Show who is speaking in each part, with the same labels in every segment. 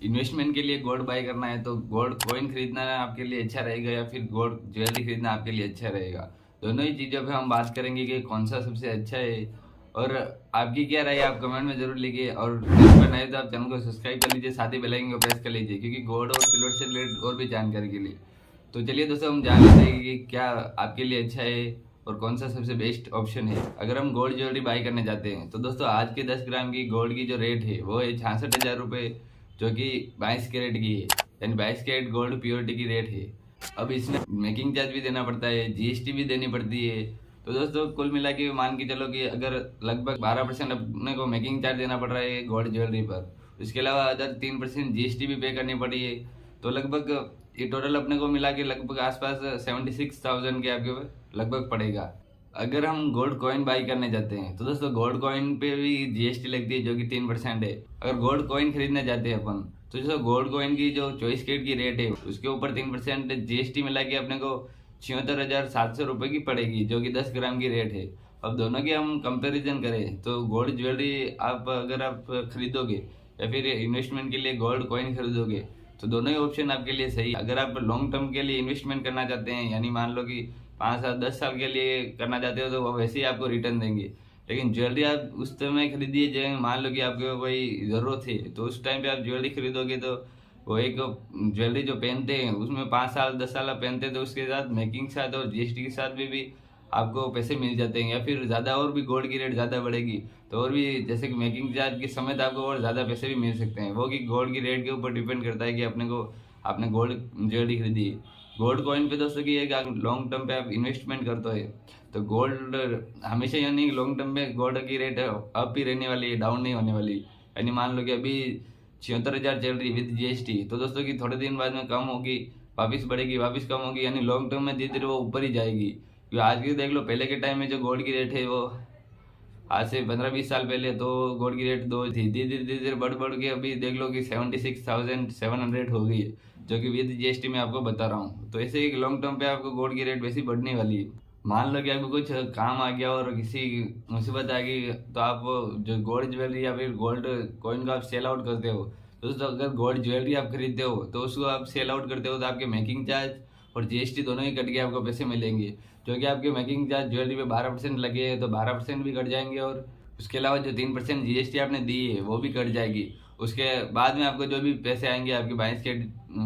Speaker 1: Investment के लिए gold bye करना है तो गोल्ड कॉइन खरीदना आपके लिए अच्छा रहेगा या फिर गोल्ड ज्वेलरी खरीदना आपके लिए अच्छा रहेगा। दोनों ही चीज़ों पे हम बात करेंगे कि कौन सा सबसे अच्छा है। और आपकी क्या राय है आप कमेंट में जरूर लिखिए, और चैनल पर नए तो आप चैनल को सब्सक्राइब कर लीजिए, साथ ही बेल आइकन को प्रेस कर लीजिए क्योंकि गोल्ड और सिल्वर से रिलेटेड और भी जानकारी के लिए। तो चलिए दोस्तों हम जान लेते हैं कि क्या आपके लिए अच्छा है और कौन सा सबसे बेस्ट ऑप्शन है अगर हम गोल्ड ज्वेलरी बाय करने जाते हैं। तो दोस्तों आज के 10 ग्राम की गोल्ड की जो रेट है वो है 66,000 रुपये, जो कि 22 कैरेट की है, यानी 22 कैरेट गोल्ड प्योरिटी की रेट है। अब इसमें मेकिंग चार्ज भी देना पड़ता है, जीएसटी भी देनी पड़ती है। तो दोस्तों कुल मिला के मान के चलो कि अगर लगभग 12% अपने को मेकिंग चार्ज देना पड़ रहा है गोल्ड ज्वेलरी पर, उसके अलावा अदर 3% जीएसटी भी पे करनी पड़ी है। तो लगभग ये टोटल अपने को मिला के लगभग आसपास 76,000 के आपके लगभग पड़ेगा अगर हम गोल्ड कॉइन बाई करने जाते हैं। तो दोस्तों गोल्ड कॉइन पे भी जीएसटी लगती है जो कि 3% है। अगर गोल्ड कॉइन खरीदने जाते हैं अपन तो दोस्तों गोल्ड कॉइन की जो 24 कैरेट की रेट है उसके ऊपर 3% जीएसटी मिला के अपने को 76,700 रुपये की पड़ेगी, जो कि 10 ग्राम की रेट है। अब दोनों की हम कंपैरिजन करें तो गोल्ड ज्वेलरी आप अगर आप खरीदोगे या फिर इन्वेस्टमेंट के लिए गोल्ड कॉइन खरीदोगे तो दोनों ही ऑप्शन आपके लिए सही है। अगर आप लॉन्ग टर्म के लिए इन्वेस्टमेंट करना चाहते हैं, यानी मान लो कि 5 साल 10 साल के लिए करना चाहते हो तो वो वैसे ही आपको रिटर्न देंगे। लेकिन ज्वेलरी आप उस समय खरीदिए जब मान लो कि आपको कोई ज़रूरत है, तो उस टाइम पे आप ज्वेलरी खरीदोगे तो वो एक ज्वेलरी जो पहनते हैं उसमें 5 साल 10 साल आप पहनते हैं तो उसके साथ मेकिंग के साथ और जीएसटी के साथ भी आपको पैसे मिल जाते हैं। या फिर ज़्यादा और भी गोल्ड की रेट ज़्यादा बढ़ेगी तो और भी जैसे कि मेकिंग चार्ज के समेत आपको और ज़्यादा पैसे भी मिल सकते हैं। वो कि गोल्ड की रेट के ऊपर डिपेंड करता है कि अपने को आपने गोल्ड ज्वेलरी खरीदी है। गोल्ड कॉइन पे दोस्तों की एक लॉन्ग टर्म पे आप इन्वेस्टमेंट करते हो तो गोल्ड हमेशा, यानी लॉन्ग टर्म में गोल्ड की रेट अप ही रहने वाली है, डाउन नहीं होने वाली। यानी मान लो कि अभी 76,000 चल रही विद जीएसटी, तो दोस्तों की थोड़े दिन बाद में कम होगी, वापस बढ़ेगी, वापस कम होगी, यानी लॉन्ग टर्म में धीरे धीरे वो ऊपर ही जाएगी। क्योंकि आज की देख लो, पहले के टाइम में जो गोल्ड की रेट है वो आज से 15-20 साल पहले तो गोल्ड की रेट 2 थी, धीरे धीरे धीरे धीरे बढ़ बढ़ के अभी देख लो कि 76,700 हो गई है, जो कि विद जीएसटी में आपको बता रहा हूँ। तो ऐसे ही लॉन्ग टर्म पे आपको गोल्ड की रेट वैसी बढ़ने वाली है। मान लो कि आपको कुछ काम आ गया और किसी मुसीबत आ गई तो आप जो गोल्ड ज्वेलरी या फिर गोल्ड कॉइन का आप सेल आउट करते हो, तो दोस्तों अगर गोल्ड ज्वेलरी आप खरीदते हो तो उसको आप सेल आउट करते हो तो आपके मेकिंग चार्ज और जीएसटी दोनों ही कट के आपको पैसे मिलेंगे। जो कि आपके मेकिंग चार्ज ज्वेलरी पे 12% लगे हैं तो 12% भी कट जाएंगे, और उसके अलावा जो 3% जीएसटी आपने दी है वो भी कट जाएगी। उसके बाद में आपको जो भी पैसे आएंगे आपके 22 के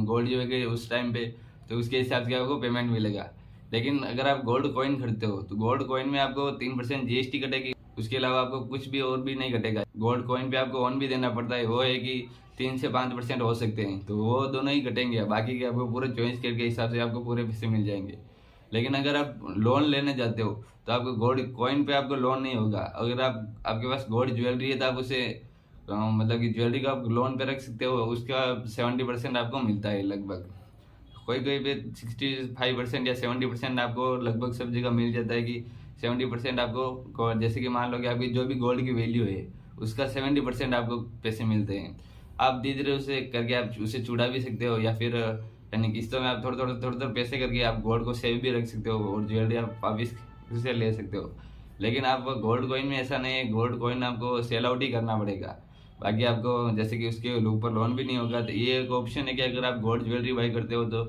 Speaker 1: गोल्ड ज्वेलरी उस टाइम पे, तो उसके हिसाब से आपको पेमेंट मिलेगा। लेकिन अगर आप गोल्ड कॉइन खरीदते हो तो गोल्ड कॉइन में आपको 3% जीएसटी कटेगी, उसके अलावा आपको कुछ भी और भी नहीं कटेगा। गोल्ड कॉइन पे आपको ऑन भी देना पड़ता है, वो है कि 3 से 5% हो सकते हैं, तो वो दोनों ही कटेंगे। बाकी के आपको पूरे 24 कैरेट के हिसाब से आपको पूरे पैसे मिल जाएंगे। लेकिन अगर आप लोन लेने जाते हो तो आपको गोल्ड कॉइन पे आपको लोन नहीं होगा। अगर आपके पास गोल्ड ज्वेलरी है तो आप उसे मतलब कि ज्वेलरी का आप लोन पे रख सकते हो, उसका 70% आपको मिलता है लगभग। कोई कोई पे 65% या 70% आपको लगभग सब जगह मिल जाता है कि 70% आपको, जैसे कि मान लो कि आपकी जो भी गोल्ड की वैल्यू है उसका 70% आपको पैसे मिलते हैं। आप धीरे धीरे उसे करके आप उसे छुड़ा भी सकते हो, या फिर यानी किस्तों में आप थोड़े पैसे करके आप गोल्ड को सेव भी रख सकते हो और ज्वेलरी आप वापिस उसे ले सकते हो। लेकिन आप गोल्ड कॉइन में ऐसा नहीं है, गोल्ड कॉइन आपको सेल आउट ही करना पड़ेगा। बाकी आपको जैसे कि उसके ऊपर लोन भी नहीं होगा। तो ये एक ऑप्शन है कि अगर आप गोल्ड ज्वेलरी बाई करते हो तो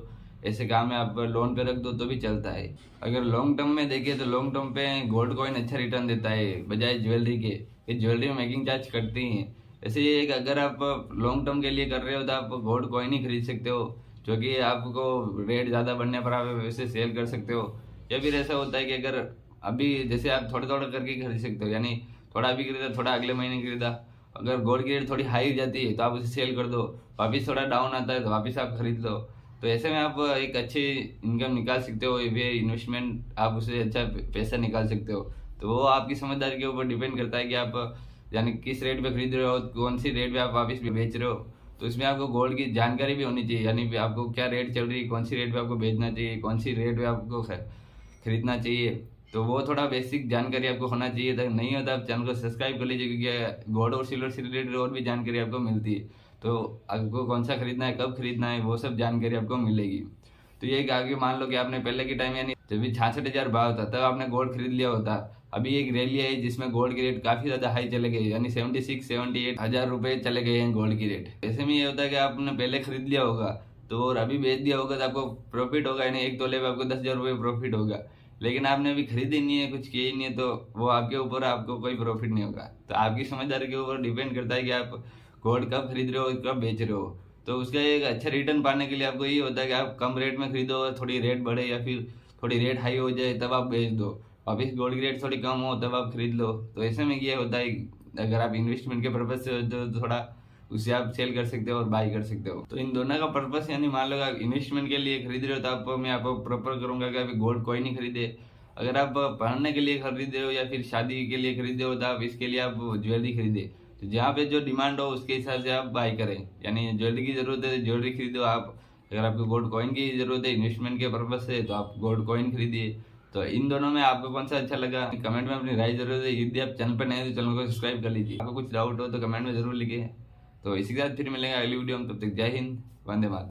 Speaker 1: ऐसे काम में आप लोन पे रख दो तो भी चलता है। अगर लॉन्ग टर्म में देखिए तो लॉन्ग टर्म पे गोल्ड कॉइन अच्छा रिटर्न देता है बजाय ज्वेलरी के। ये ज्वेलरी में मेकिंग चार्ज कटती हैं। ऐसे ये एक अगर आप लॉन्ग टर्म के लिए कर रहे हो तो आप गोल्ड कॉइन ही खरीद सकते हो, जो कि आपको रेट ज़्यादा बढ़ने पर आप वैसे सेल कर सकते हो। या फिर ऐसा होता है कि अगर अभी जैसे आप थोड़ा थोड़ा करके खरीद सकते हो, यानी थोड़ा अभी खरीदा थोड़ा अगले महीने खरीदा। अगर गोल्ड की रेट थोड़ी हाई जाती है तो आप उसे सेल कर दो, वापस थोड़ा डाउन आता है तो वापस आप खरीद लो। तो ऐसे में आप एक अच्छी इनकम निकाल सकते हो, ये इन्वेस्टमेंट आप उसे अच्छा पैसा निकाल सकते हो। तो वो आपकी समझदारी के ऊपर डिपेंड करता है कि आप यानी किस रेट पे खरीद रहे हो, कौन सी रेट पे आप वापस बेच रहे हो। तो इसमें आपको गोल्ड की जानकारी भी होनी चाहिए, यानी आपको क्या रेट चल रही है, कौन सी रेट पे आपको बेचना चाहिए, कौन सी रेट पे आपको खरीदना चाहिए। तो वो थोड़ा बेसिक जानकारी आपको होना चाहिए। तो नहीं होता आप चैनल को सब्सक्राइब कर लीजिए, क्योंकि गोल्ड और सिल्वर से रिलेटेड और भी जानकारी आपको मिलती है। तो आपको कौन सा खरीदना है, कब खरीदना है, वो सब जानकारी आपको मिलेगी। तो ये आगे मान लो कि आपने पहले के टाइम यानी जब भी 66,000 भाव था तब आपने गोल्ड खरीद लिया होता, अभी एक रैली आई जिसमें गोल्ड की रेट काफी ज्यादा हाई चले गए, यानी 76-78 हज़ार रुपए चले गए हैं गोल्ड की रेट। ऐसे में ये होता है कि आपने पहले खरीद लिया होगा तो और अभी बेच दिया होगा तो आपको प्रॉफिट होगा, यानी एक तोले पे आपको 10,000 रुपये प्रॉफिट होगा। लेकिन आपने अभी खरीदी नहीं है, कुछ किया ही नहीं है, तो वो आपके ऊपर, आपको कोई प्रॉफिट नहीं होगा। तो आपकी समझदारी के ऊपर डिपेंड करता है कि आप गोल्ड कब खरीद रहे हो, कब बेच रहे हो। तो उसका एक अच्छा रिटर्न पाने के लिए आपको ये होता है कि आप कम रेट में खरीदो, थोड़ी रेट बढ़े या फिर थोड़ी रेट हाई हो जाए तब आप बेच दो, वापिस गोल्ड की रेट थोड़ी कम हो तब आप खरीद लो। तो ऐसे में ये होता है, अगर आप इन्वेस्टमेंट के पर्पज से होते हो तो थोड़ा उसे आप सेल कर सकते हो और बाई कर सकते हो। तो इन दोनों का पर्पस, यानी मान लो आप इन्वेस्टमेंट के लिए खरीद रहे हो तो आपको मैं आपको प्रॉपर करूंगा कि अभी गोल्ड कोई नहीं खरीदे। अगर आप पहनने के लिए खरीदे हो या फिर शादी के लिए खरीदे हो तो आप इसके लिए आप ज्वेलरी खरीदे, तो जहाँ पे जो डिमांड हो उसके हिसाब से आप बाई करें। यानी ज्वेलरी की जरूरत है तो ज्वेलरी खरीदो आप, अगर आपको गोल्ड कॉइन की जरूरत है इन्वेस्टमेंट के पर्पज से तो आप गोल्ड कॉइन खरीदिए। तो इन दोनों में आपको कौन सा अच्छा लगा कमेंट में अपनी राय जरूर है। यदि आप चैनल पर नए हैं तो चैनल को सब्सक्राइब कर लीजिए। आपको कुछ डाउट हो तो कमेंट में जरूर लिखिए। तो इसी के साथ फिर मिलेंगे अगली वीडियो में, तब तक जय हिंद, वंदे मातरम।